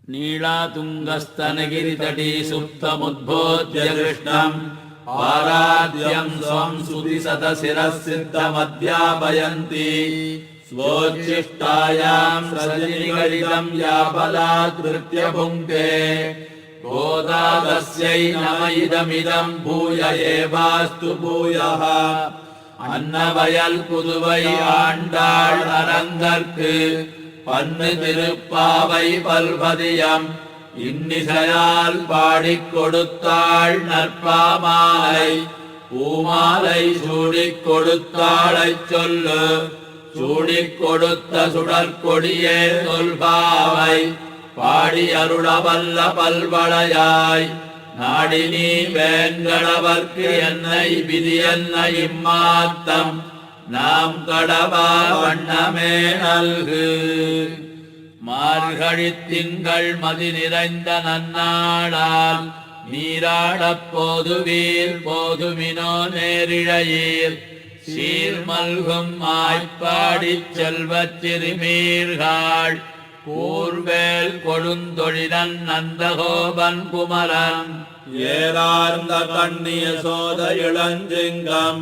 नीलातुङ्गस्तनगिरितटी सुप्तमुद्बोध्य कृष्णम् पाराद्यं स्वं सुतिशतशिरःसिद्धमध्यापयन्ति स्वोच्छिष्टायां सृजनिगलितं या बलात्कृत्य भुङ्क्ते गोदा तस्यै नम इदमिदं भूय एवास्तु भूयः अन्नवयल पुதுவை ஆண்டாள் அரங்கற்கு பன்னு திருப்பாவை பல்பதியம் இன்னிசையால் பாடிக் கொடுத்தாள் நற்பாமாலை பூமாலை சூடிக் கொடுத்தாளைச் சொல்லு சூடிக் கொடுத்த சுடற்கொடியே சொல்பாவை பாடி அருளவல்ல பல்வளையாய் நாடி நீ வேங்கடவர்க்கு என்னை விதி என்ன இம்மாத்தம் நாம் கடவா வண்ணமே நல்கு. மார்கழித் திங்கள் மதி நிறைந்த நன்னாளால் நீராடப் போதுவீர் போதுமினோ நேரிழையீர் சீர்மல்கும் ஆய்ப்பாடிச் செல்வச் சிறுமீர்கள் கூர்வேல் கொழுந்தொழிலன் நந்தகோபன் குமரன் ஏறார்ந்த கண்ணிய சோத இளஞ்சிங்கம்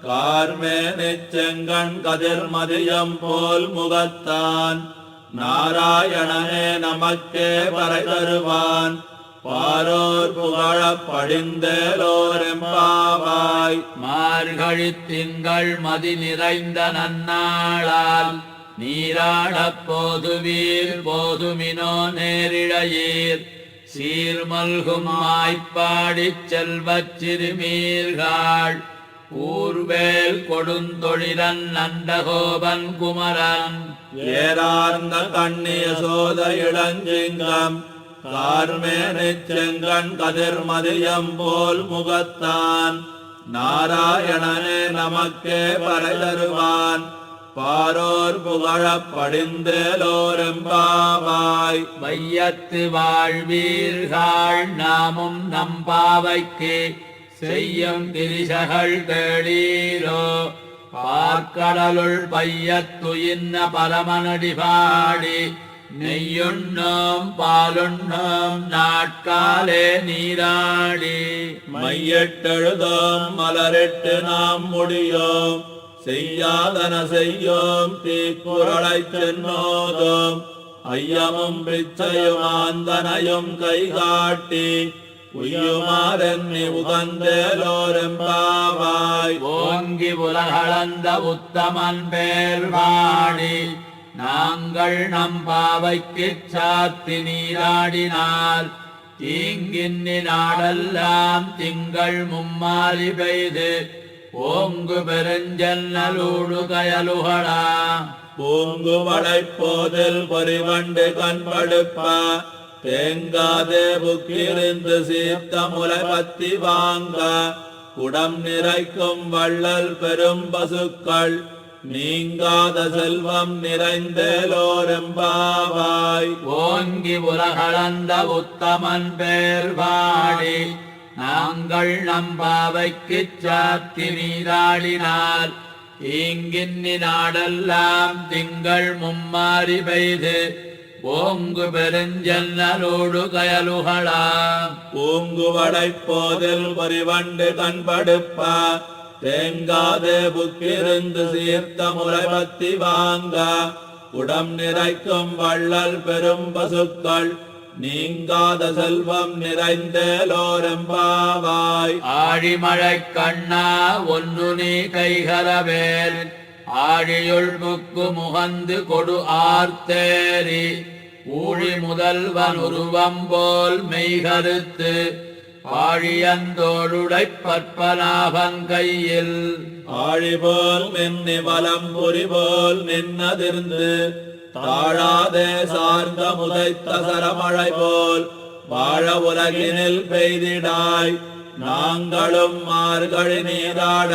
கார்மேனிச் செங்கண் கதிர்மதியம் போல் முகத்தான் நாராயணனே நமக்கே பறை தருவான் பாரோர் புகழப் படிந்தேலோரெம்பாவாய். மார்கழித் திங்கள் மதி நிறைந்த நன்னாளால் நீராடப் போதுவீர் போதுமினோ நேரிழையீர் சீர்மல்கும் ஆய்ப்பாடிச் செல்வச் சிறுமீர்கள் ஊர்வேல் கொடுந்தொழிலன் நந்தகோபன் குமரன் ஏறார்ந்த கண்ணிய சோத இளஞ்சிங்கம் கார்மேனிச் செங்கண் கதிர்மதியம் போல் முகத்தான் நாராயணனே நமக்கே பறை தருவான் பாரோர் புகழப் படிந்தேலோரெம்பாவாய். வையத்து வாழ்வீர்கள் நாமும் நம்பாவைக்கு செய்யும் திரிசகள் கேளீரோ பார்க்கடலுள் பையத்துயின்ன பரமனடி பாடி நெய்யுண்ணோம் பாலுண்ணோம் நாட்காலே நீராடி மையெட்டெழுதோம் மலரிட்டு நாம் முடியோம் செய்யாதன செய்யோம் தீக்குறளைச் சென்னோதோம் ஐயமும் பிச்சையும் ஆந்தனையும் கை காட்டி உய்யுமாறென்னி உகந்தேலோரெம்பாவாய். ஓங்கி உலகளந்த உத்தமன் பேர் வாடி நாங்கள் நம்பாவைக்குச் சாத்தி நீராடினால் தீங்கின்னி நாடெல்லாம் திங்கள் மும்மாறி பெய்து ஓங்கு பெருஞ்சன்னலூடு கயலுகளா பூங்கு வளைப்போதில் பொறிவண்டு கண்படுப்ப தேங்காதே புக்கிருந்து சீர்த்த முலை பத்தி வாங்க குடம் நிறைக்கும் வள்ளல் பெரும் பசுக்கள் நீங்காத செல்வம் நிறைந்தேலோரெம்பாவாய். ஓங்கி உலகளந்த உத்தமன் பேர் வாடி நாங்கள் நம்பாவைக்குச் சாத்தி நீராடினால் தீங்கின்னி நாடெல்லாம் திங்கள் மும்மாறி பெய்து ஓங்கு பெருஞ்சன்னலோடு கயலுகளா பூங்கு வளைப்போதில் பொறிவண்டு கண்படுப்ப தேங்காதே புக்கிருந்து சீர்த்த முலை பத்தி வாங்க குடம் நிறைக்கும் வள்ளல் பெரும் பசுக்கள் நீங்காத செல்வம் நிறைந்தேலோரெம்பாவாய். ஆழிமழை கண்ணா ஒன்று நீ கைகரவேல் ஆழியுள் புக்கு முகந்து கொடு ஆர்த்தேரி ஊழி முதல்வன் உருவம் போல் மெய்கருத்து ஆழியந்தோடுடைப் பற்பனாபன் கையில் ஆழிபோல் மின்னி வலம் புரி போல் நின்னதிர்ந்து தாழாதே சார்ந்த முதைத்த சரமழை போல் வாழ உலகினில் பெய்திடாய் நாங்களும் மார்கழி நீராட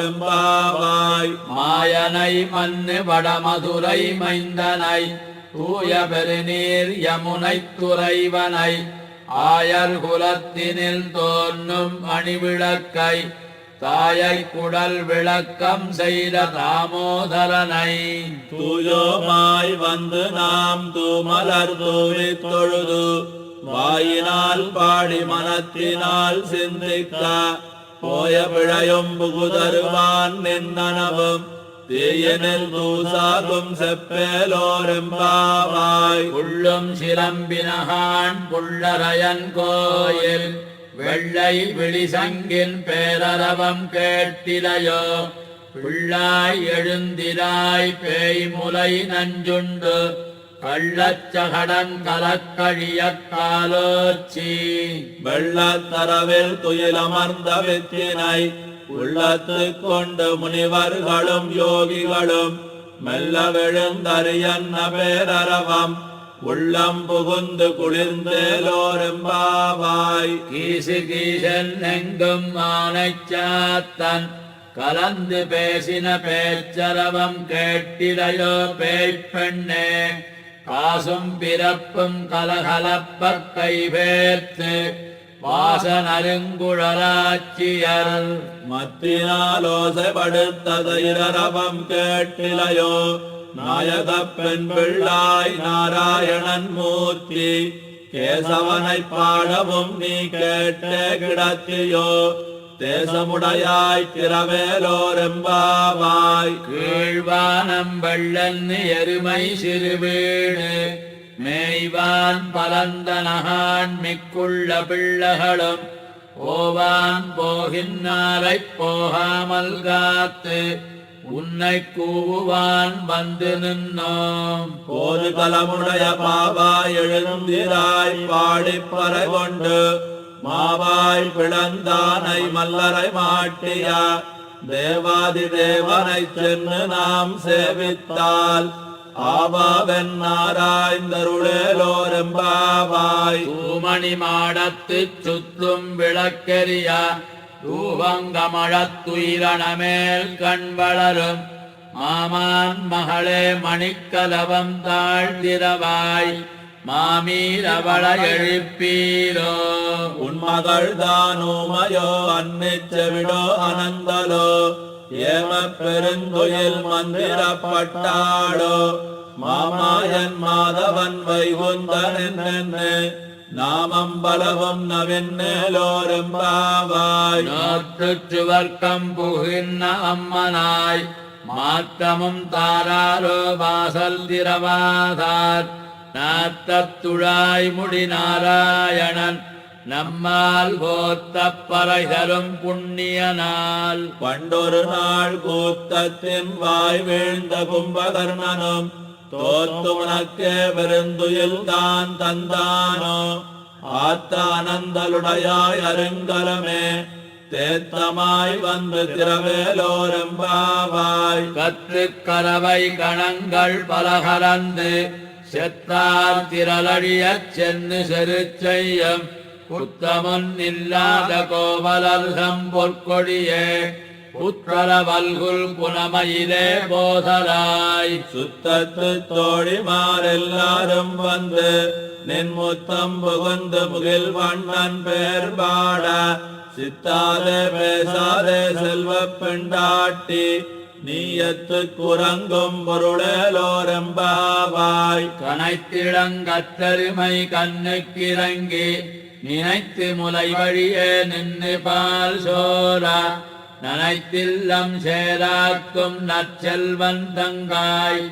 மகிழ்ந்தேலோரெம்பாவாய். மாயனை மண்ணு வடமதுரை மைந்தனை தூய பெருநீர் யமுனை துறைவனை ஆயர் குலத்தினில் தோன்றும் அணிவிளக்கை தாயை குடல் விளக்கம் செய்த தாமோதரனை தூயோமாய் வந்து நாம் தூமலர் தூவித் தொழுது வாயினால் பாடி மனத்தினால் சிந்திக்க போய பிழையும் புகுதருவான் நின்னனவும் தீயனில் தூசாகும் செப்பேலோரெம்பாவாய். புள்ளும் சிலம்பினகான் புள்ளரையன் கோயில் வெள்ளை விழிசங்கின் பேரரவம் கேட்டிலையோ பிள்ளாய் எழுந்திராய் பேய்முலை நஞ்சுண்டு கள்ளச்சகடன் கலக்கழிய காலோச்சி. வெள்ளத்தரவில் துயிலமர்ந்த வித்தினை உள்ளத்துக் கொண்டு முனிவர்களும் யோகிகளும் மெல்ல விழுந்தறியன்ன பேரரவம் உள்ளம் புகுந்து குளிர்ந்தேலோரெம்பாவாய். கீசு கீசன் எங்கும் ஆனைச்சாத்தன் கலந்து பேசின பேச்சரவம் கேட்டிலையோ பேய்ப்பெண்ணே காசும் பிறப்பும் கலகலப்ப கைவேர்த்து வாசனருங்குழலாட்சியர் மத்தினாலோசைப்படுத்தத இரரவம் கேட்டிலையோ நாயக பெண் பிள்ளாய் நாராயணன் மூர்த்தி கேசவனை பாடவும் நீ கேட்டே கிடத்தியோ தேசமுடையாய் திரவேலோரெம்பாவாய். கீழ்வானம் வெள்ளன் எருமை சிறுவீடு மேய்வான் பலந்தனகான் மிக்குள்ள பிள்ளைகளும் போவான் போகின்னாரைப் போகாமல் காத்து உன்னை கூவுவான் வந்து நின்னோம். போது கலமுடைய பாவாய் எழுந்திராய் பாடிப்பறை கொண்டு மாவாய் பிளந்தானை மல்லரை மாட்டிய தேவாதி தேவனை சென்று நாம் சேவித்தால் ஆவாவென் நாராய்ந்தருளேலோரெம்பாவாய். தூமணி மாடத்துச் சுற்றும் விளக்கெரிய தூவங்கமழத்துயிரணமேல் கண் வளரும் மாமான் மகளே மணிக்கலவம் தாழ்ந்திரவாய் மாமீரவள எழுப்பீரோ. உன்மகள் தானுமயோ அன்னிச்செவிடோ அனந்தலோ ஏம பெருந்துயில் மந்திரப்பட்டாளோ மாமாயன் மாதவன் வைகுந்தன் நாமம் பலவும் நவின்னேலோரெம்பாவாய். நோற்றுச் சுவர்க்கம் புகின்ன அம்மனாய் மாற்றமும் தாராரோ வாசல் திரவாதார் நாத்தத்துழாய் முடி நாராயணன் நம்மால் போத்த பறைதரும் புண்ணிய நாள். பண்டொரு நாள் கூத்தத்தின் வாய் வீழ்ந்த கும்பகர்ணனும் தோத்து உனக்கே பெருந்துயில் தான் தந்தானோ ஆத்தானந்தலுடையாய் அருங்கலமே தேத்தமாய் வந்து திரவேலோரெம்பாவாய். கற்றுக் கரவை கணங்கள் பலகரந்து செத்தார் திரளழியச் சென்னு செருச்செய்யம் புத்தமுன் இல்லாத கோவலர்தம் பொற்கொடியே புற்றர வல்குல் புனமையிலே போதராய். சுத்தத்து தோழிமாரெல்லாரும் வந்து நின் முத்தம் புகுந்து முகில் வண்ணன் பேர் பாட சித்தாதே பேசாதே செல்வ பெண்டாட்டி நீயத்து குரங்கும் பொருளேலோரெம்பாவாய். கனைத்திடங்கத்தருமை கண்ணுக்கிறங்கி நினைத்து முலை வழியே நின்று பால் சோர நனைத்தில்லம் சேராக்கும் நற்செல்வன் தங்காய்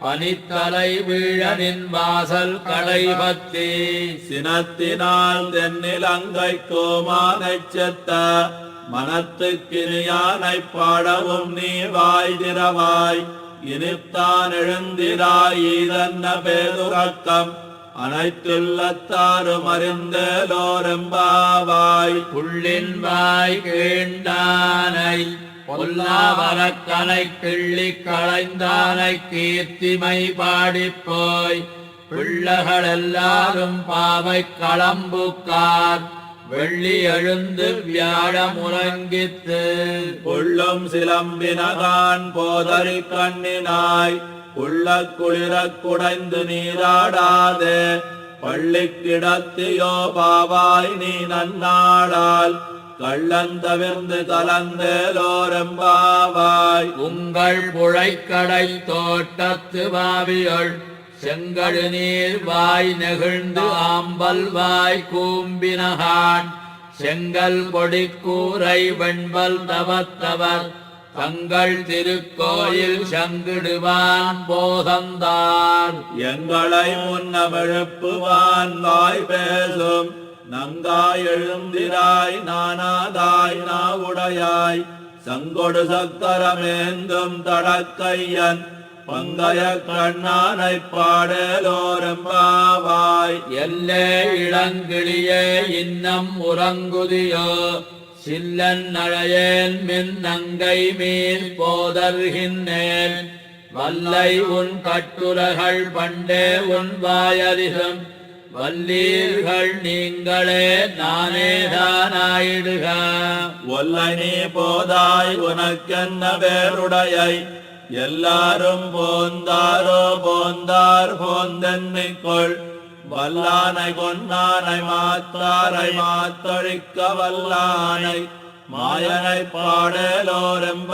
பனித்தலை வீழனின் வாசல் கடைபத்தி. சினத்தினால் தென்னிலங்கை கோமானைச் செத்த மனத்துக்கினியானை பாடவும் நீ வாய் திறவாய். இனித்தான் எழுந்திராய் ஈதன்ன பேதுரக்கம் அனைத்துள்ளத்தாரும் அறிந்தேலோரெம்பாவாய். புள்ளின் வாய் கீண்டானை பொல்லாவரக்கனை கிள்ளி களைந்தானை கீர்த்திமை பாடிப்போய் பிள்ளைகள் எல்லாரும் பாவை களம்புக்கார் வெள்ளி எழுந்து வியாழ முழங்கித்து. உள்ளும் சிலம்பினகான் போதறி கண்ணினாய் உள்ள குளிரக் குடைந்து நீராடாதே பள்ளி கிடத்தியோ பாவாய் நீ நன்னாளால் கள்ளந்தவிர்ந்து கலந்தேலோரெம்பாவாய். உங்கள் புழைக்கடை தோட்டத்து வாவியொள் செங்கழு நீர் வாய் நெகிழ்ந்து ஆம்பல் வாய் கூம்பினகான் செங்கல் பொடிக்கூரை வெண்பல் தவத்தவர் தங்கள் திருக்கோயில் சங்கிடுவான் போதந்தார். எங்களை முன்னமெழுப்புவான் வாய் பேசும் நங்காய் எழுந்திராய் நானாதாய் நாவுடையாய் சங்கொடு சக்கரமேந்தும் தடக்கையன் பங்கைய கண்ணானை பாடலோரெம்பாவாய். எல்லே இளங்கிளியே இன்னம் உறங்குதியோ சில்லன் நழையேன் மின் நங்கை மீன் போதர்கின்றேன் வல்லை உன் கட்டுரைகள் பண்டே உன் வாயதிகம் வல்லீர்கள் நீங்களே நானேதானாயிடுக. ஒல்லை நீ போதாய் உனக்கென்ன பேருடையை எல்லாரும் போந்தாரோ போந்தார் போந்தென்னிக்கொள் வல்லானை கொன்னானை மாத்தாரை மாத்தொழிக்க வல்லானை மாயனை பாடலோரெம்பாவாய்.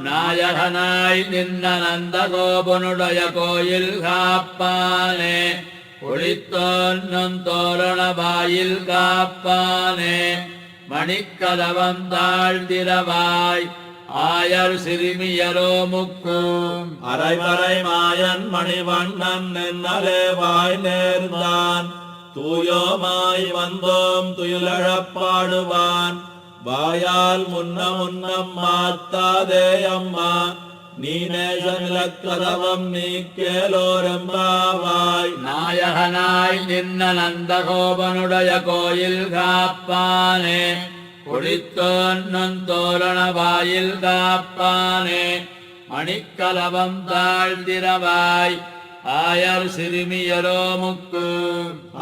நாயகனாய் நின்ன நந்தகோபனுடைய கோயில் காப்பானே ஒளித்தோன்னும் தோரண வாயில் காப்பானே மணிக்கதவம் தாழ்ந்திரவாய் ஆயர் சிறுமியரோ முக்கும் அரைவரை மாயன் மணிவண்ணன் நின்னலே வாய் நேர்ந்தான் தூயோமாய் வந்தோம் துயிலழப்பாடுவான் வாயால் முன்னம் மாத்தாதே அம்மா நீ நேசநிலக்கதவம் நீக்கேலோரெம்பாவாய். நாயகனாய் நின்ன நந்தகோபனுடைய கோயில் காப்பானே ஒளித்தோன்னும் தோரண வாயில் காப்பானே மணிக்கலவம் தாழ்ந்திரவாய் ஆயர் சிறுமியரோ முக்கு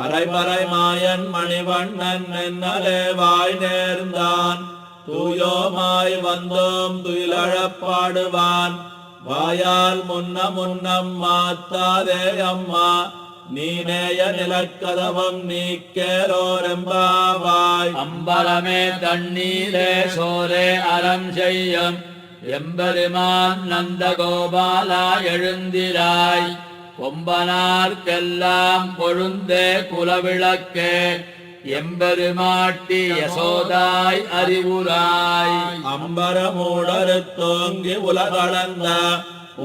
அரைமறை மாயன் மணிவண்ணன் நின்னலே வாய் நேர்ந்தான் தூயோமாய் வந்தோம் துயிலழப்பாடுவான் வாயால் முன்னம் மாத்தாதே அம்மா நீ நேய நிலக்கதவம் நீக்கேலோரெம்பாவாய். அம்பலமே தண்ணீரே சோரே அறம் செய்யும் எம்பெருமான் நந்தகோபாலா எழுந்திராய் கொம்பனார்க்கெல்லாம் கொழுந்தே குலவிளக்கே எம்பெருமாட்டி யசோதாய் அறிவுராய். அம்பரமூடறுத்தோங்கி உலகளந்த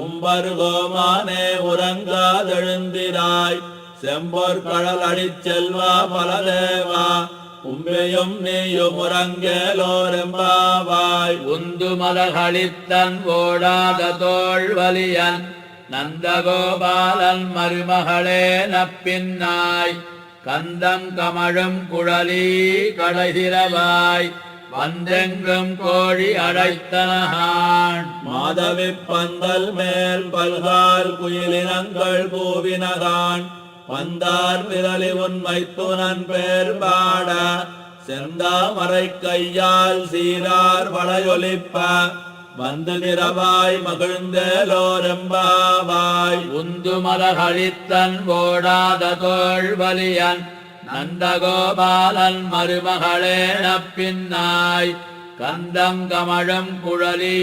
உம்பருகோமானே உறங்காதெழுந்திராய் செம்பொற் கடல் அடிச்செல்வா பலதேவா உம்பையும் நீயும் உறங்கேலோரெம்பாவாய். உந்து மலகளித்தன் ஓடாத தோள்வலியன் நந்தகோபாலன் மருமகளே நப்பின்னாய் கந்தம் கமழும் குழலி கடைதிரவாய் வந்தெங்கும் கோழி அடைத்தனகான் மாதவி பந்தல் மேல் பல்கால் குயிலினங்கள் கூவினகான் பந்தார் விரலி உண்மை துணன் பேர் பாட செந்தாமரை கையால் சீரார் வளையொலிப்ப வந்து நிறவாய் மகிழ்ந்தேலோரெம்பாவாய். உந்து மலகளித்தன் ஓடாத தோள்வலியன் நந்தகோபாலன் மருமகளே நப்பின்னாய் கந்தம் கமழும் குழலி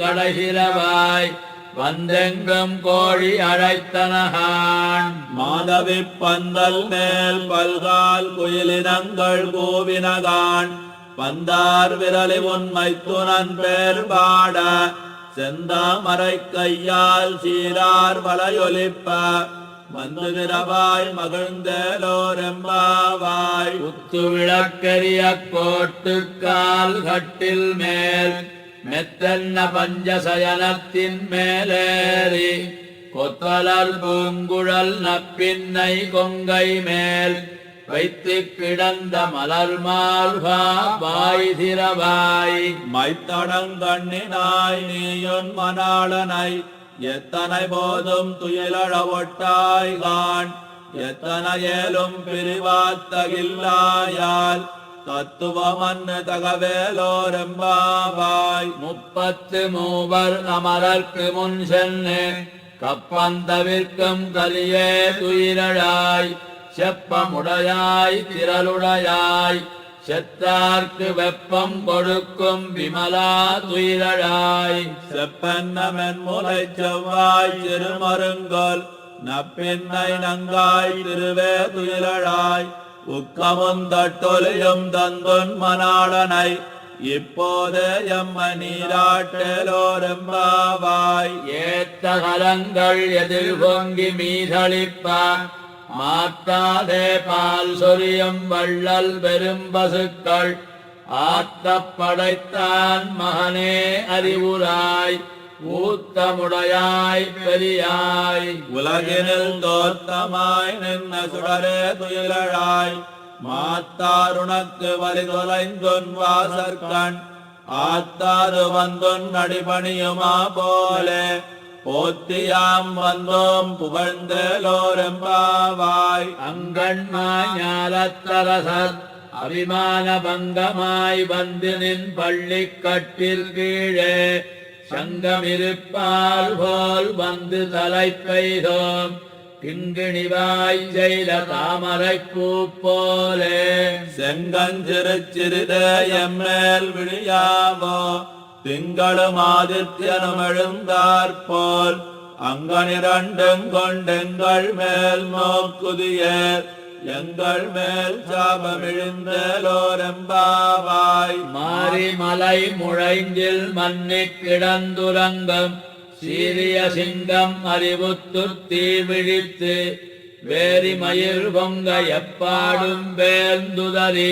கடைசிரவாய் வந்தெங்கும் கோழி அழைத்தனகான் மாதவி பந்தல் மேல் பல்கால் குயிலினங்கள் கூவினகான் பந்தார் விரலி உண்மை துணன் பேர் பாட செந்தாமரை கையால் சீரார் வளையொலிப்ப வந்து நிறவாய் மகிழ்ந்தேலோரெம்பாவாய். உத்து விளக்கரிய கோட்டுக்கால் கட்டில் மேல் மெத்தன்ன பஞ்சசயனத்தின் மேலேறி கொத்தலர் பூங்குழல் நப்பின்னை கொங்கை மேல் வைத்து கிடந்த மலர் மால்வா வாய் திரவாய். மைத்தடங்கண்ணினாய் நீயுன் மணாளனை எத்தனை போதும் துயிலழவொட்டாய்கான் எத்தனையேலும் பிரிவாத்தகில்லாயால் தத்துவமன்னு தகவேலோரெம்பாவாய். 33 அமரர்க்கு முன் சென்று கப்பந்தவிற்கும் கலியே துயிலழாய் செப்பமுடையாய் திரளுடையாய் செத்தார்க்கு வெப்பம் கொடுக்கும் விமலா துயிலழாய் செப்பன்னமென் முலை செவ்வாய் திருமருங்கோல் நப்பின்னை நங்காய் திருவே துயிலழாய் உக்கமுந்தட்டொலியும் தந்தொன் மணாளனை இப்போது எம்ம நீராட்டலோரெம்பாவாய் ஏத்த கலங்கள் எதிர் பொங்கி மீதளிப்ப மாத்தாதே பால் சொரியும் வள்ளல் பெரும்பசுக்கள் ஆத்தப் படைத்தான் மகனே அறிவுராய் ஊத்தமுடையாய் பெரியாய் உலகினில் தோத்தமாய் நின்ன சுடரே துயிலழாய் மாத்தாருணக்கு வரி தொலைந்தொன் வாசற்கண் ஆத்தாது வந்தொன் அடிபணியுமா போலே போத்தியாம் வந்தோம் புகழ்ந்தலோரெம்பாவாய் அங்கண்மாஞாலத்தரசர் அபிமான பங்கமாய் வந்து நின் பள்ளிக்கட்டில் கீழே சங்கமிருப்பால் போல் வந்து தலை பெய்தோம் கிங்கிணிவாய் செய்த தாமரைப் பூ போலே செங்கஞ்சிறுச்சிறிதே எம்மேல் விழியாவோ திங்களும் ஆதித்யனும் எழுந்தாற்போல் அங்கனிரண்டும் கொண்டெங்கள் மேல் நோக்குதியேர் எங்கள் மேல் சாபமிழிந்தலோரெம்பாவாய் மாரிமலை முழைஞ்சில் மன்னிக் கிடந்துறங்கும் சீரிய சிங்கம் அறிவுத்துத் தீ விழித்து வேரி மயிர் பொங்க எப்பாடும் வேந்துதறி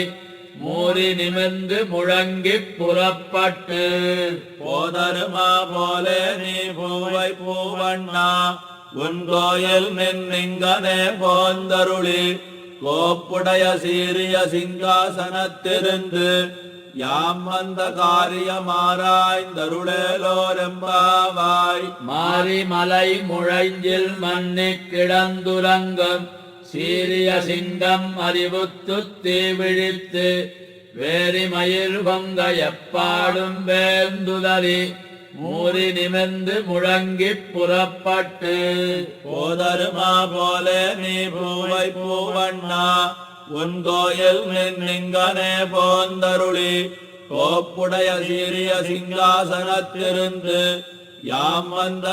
மூறி நிமிர்ந்து முழங்கிப் புறப்பட்டு போதருமா போலே நீ பூவை பூவண்ணா உன் கோயில் நின்னிங்கனே போந்தருளி கோப்புடைய சீரிய சிங்காசனத்திருந்து யாம் வந்த காரியமாராய்ந்தருளேலோரெம்பாவாய் மாரிமலை முழைஞ்சில் மன்னிக் கிடந்துறங்கும் சீரிய சிங்கம் அறிவுத்துத் தீ விழித்து வேரி மயிர் பொங்க எப்பாடும் வேந்துதறி மூறி நிமிர்ந்து முழங்கிப் புறப்பட்டு போதருமா போலே நீ பூவை பூவண்ணா உன் கோயில் நின்னிங்கனே போந்தருளி கோப்புடைய சீரிய சிங்காசனத்திருந்து யாம் வந்த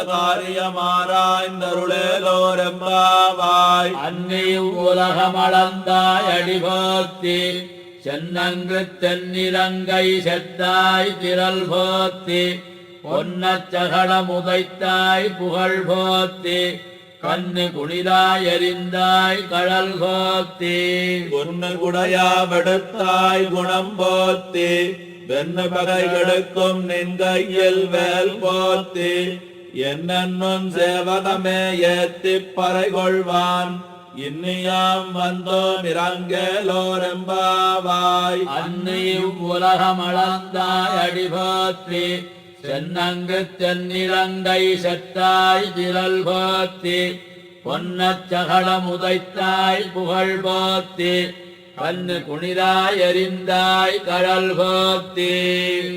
காரியமாராய்ந்தருளேலோரெம்பாவாய் அன்னியும் உலகமளந்தாய் அடிபோத்தி சென்னங்கு தென்னிலங்கை செத்தாய் திரள் போத்தி பொன்னச் சகடம் உதைத்தாய் புகழ் போத்தி கண்ணு குளிராய் எறிந்தாய் கடல் போத்தி பொன்னு குடையாவெடுத்தாய் குணம் போத்தி வெண்ணு பகை கெடுக்கும் நின் கையில் வேல் போத்தி என்னும் சேவகமே ஏத்திப் பறை கொள்வான் இன்னியாம் வந்தோம் இறங்கேலோரெம்பாவாய் அன்னியும் உலகமளந்தாய் அடிபோத்தி சென்னங்கு தென்னிலங்கை செத்தாய் திரள் போத்தி பொன்னச் சகடம் உதைத்தாய் புகழ் போத்தி கண்ணு குளிராய் எறிந்தாய் கடல் போத்தி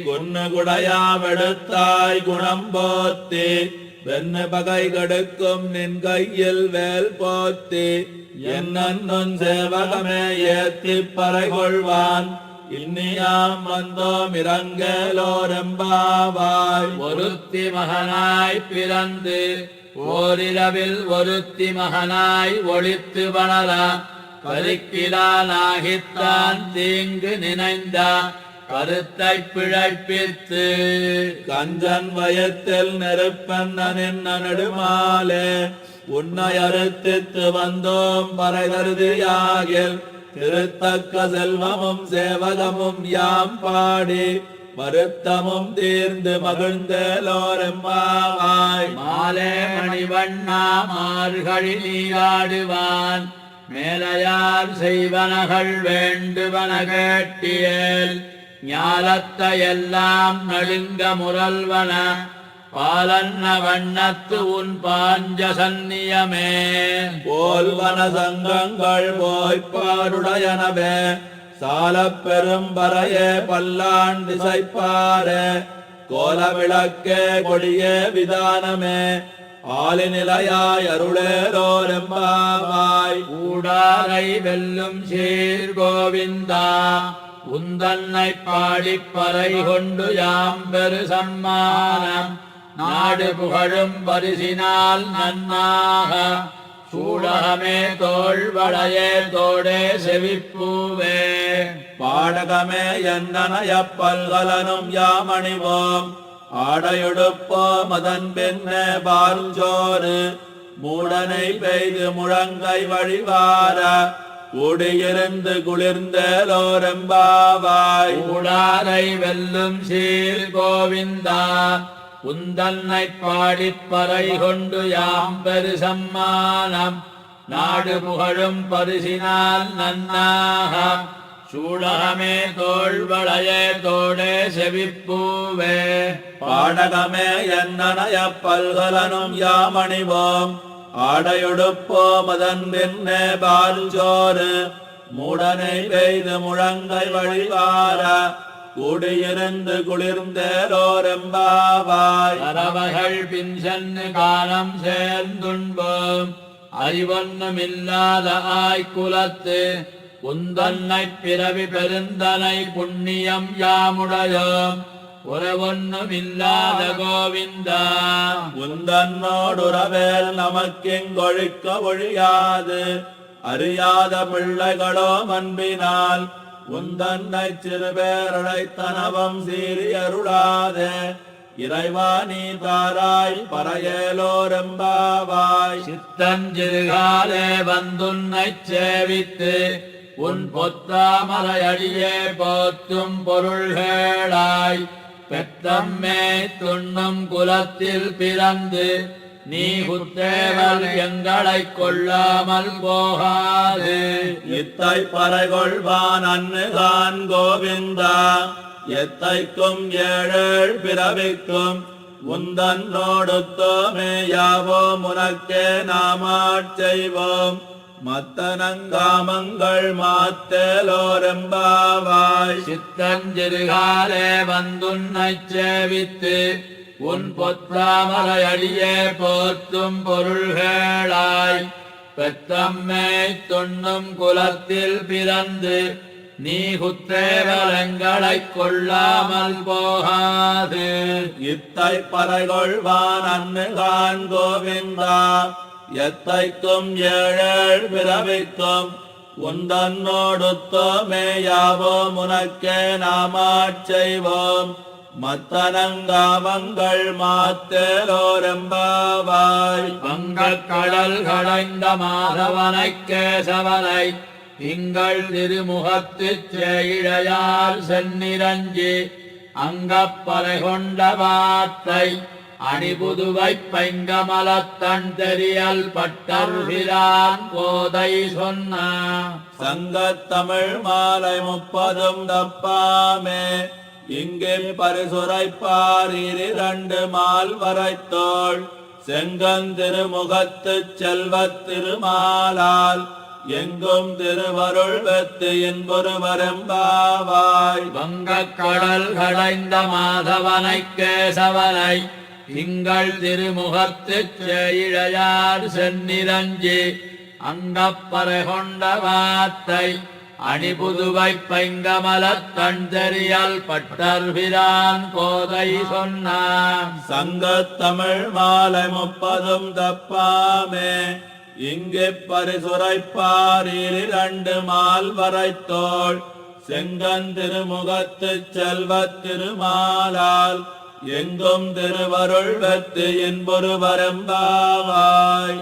பொன்னு குடையாவெடுத்தாய் குணம் போத்தி வெண்ணு பகை கெடுக்கும் நின் கையில் வேல் போத்தி என்னும் சேவகமே ஏத்திப் பறை கொள்வான் இன்னியாம் வந்தோம் இறங்கேலோரெம்பாவாய் ஒருத்தி மகனாய் பிறந்து ஓரிரவில் ஒருத்தி மகனாய் ஒளித்து வளர கருக்கிலானாகித்தான் தீங்கு நினைந்த கருத்தை பிழைப்பித்து கஞ்சன் வயத்தில் நெருப்பெண்ணனின் நடுமாலே உன்னை அறுத்தித்து வந்தோம் பறைதருதியாகில் திருத்தக்க செல்வமும் சேவகமும் யாம் பாடி வருத்தமும் தீர்ந்து மகிழ்ந்தலோரெம்பாவாய் மாலே மணிவண்ணா மார்கழி நீராடுவான் மேலையார் செய்வனகள் வேண்டுவன கேட்டியேல் ஞாலத்தை எல்லாம் நடுங்க முரல்வன பாலன்ன வண்ணத்து உன் பாஞ்ச சந்நியமே போல்வன சங்கங்கள் போய்ப்பாடுடையனவே சாலப் பெரும்பறையே பல்லாண்டு திசைப்பாரே கோலவிளக்கே கொடியே விதானமே ஆலிநிலையாய் அருளேலோரெம்பாவாய் ஊடாரை வெல்லும் சீர் கோவிந்தா உந்தன்னை பாடிப் பறை கொண்டு யாம் பெரு சம்மானம் நாடு புகழும் பரிசினால் நன்னாக சூடகமே தோள்வளையே தோடே செவிப்பூவே பாடகமே என்னனைய பல்கலனும் யாமணிவோம் ஆடையொடுப்போம் அதன் பின்னே பாருஞ்சோறு மூடனை பெய்து முழங்கை வழிவார கூடியிருந்து குளிர்ந்தேலோரெம்பாவாய் கூடாரை வெல்லும் சீர் கோவிந்தா உந்தன்னை பாடிப் பறை கொண்டு யாம் பெரு சம்மானம் நாடு புகழும் பரிசினால் நன்னாக சூடகமே தோள்வளையே தோடே செவிப்பூவே பாடகமே என்னனைய பல்கலனும் யாமணிவோம் ஆடையொடுப்போம் அதன் பின்னே பாருஞ்சோறு மூடனை பெய்து முழங்கை வழிவார கூடியிருந்து குளிர்ந்தேலோரெம்பாவாய் பறவைகள் பின் சென்று காலம் சேர்ந்துண்போம் அறிவொன்னுமில்லாத ஆய்குலத்து உந்தன்னை பிறவி பெருந்தனை புண்ணியம் யாமுடையோம் உறவொன்னுமில்லாத கோவிந்தா உந்தன்னோடுறவேல் நமக்கெங்கொழிக்க ஒழியாது அறியாத பிள்ளைகளோ அன்பினால் உந்தன்னை சிறுபேரழைத்தனவம் சீரியருளாதே இறைவா நீ தாராய் பறையேலோரெம்பாவாய் சித்தஞ்சிறுகாலே வந்துன்னைச் சேவித்து உன் பொத்தாமரை அடியே போற்றும் பொருள்களாய் பெத்தம்மே துண்ணும் குலத்தில் பிறந்து நீ குத்தேவல் எங்களைக் கொள்ளாமல் போகாது இத்தை பறைகொள்வான் அன்னுகான் கோவிந்தா எத்தைக்கும் ஏழேழ் பிறவிக்கும் உந்தன்னோடுத்தோமே யாவோம் உனக்கே நாமாட் செய்வோம் மத்தனங்காமங்கள் மாத்தேலோரெம்பாவாய் சித்தஞ்சிறுகாலே வந்துன்னைச் சேவித்து உன் பொத்தாமரை அடியே போற்றும் பொருள்களாய் பெத்தம்மே துண்ணும் குலத்தில் பிறந்து நீ குத்தேவலங்களைக் கொள்ளாமல் போகாது இத்தை பறைகொள்வான் அன்னுகான் கோவிந்தா எத்தைக்கும் ஏழேழ் பிறவிக்கும் உந்தன்னோடுத்தோமே யாவோம் உனக்கே நாமாட் செய்வோம் மத்தனங்காமங்கள் மாத்தேலோரெம்பாவாய் வங்கக் கடல் கடைந்த மாதவனைக் கேசவனை திங்கள் திருமுகத்துச் சேயிழையால் சென்னிரஞ்சி அங்கப்பறை கொண்ட வார்த்தை அணிபுதுவை பைங்கமலத்தன் தெரியல் பட்டர்பிரான் கோதை சொன்ன சங்கத்தமிழ் மாலை 30 தப்பாமே இங்கே பரிசுரைப்பார் 2 மால் வரைத்தோள் செங்கந்திருமுகத்துச் செல்வத் திருமாலால் எங்கும் திருவருள் வெத்து என்பொருவரெம்பாவாய் வங்கக் கடல் கடைந்த மாதவனைக் கேசவனை திங்கள் திருமுகத்துச் சேயிழையார் சென்னிரஞ்சி அங்கப்பறை கொண்ட வார்த்தை அணிபுதுவை பைங்கமலத்தன் தெரியல் பட்டர்பிரான் கோதை சொன்னான் சங்கத்தமிழ் மாலை 30 தப்பாமே இங்கே பரிசுரைப்பார் 2 மால் வரைத்தோள் செங்கந்திருமுகத்துச் செல்வத் திருமாலால் எங்கும் திருவருள் வெத்து என்பொருவரெம்பாவாய்.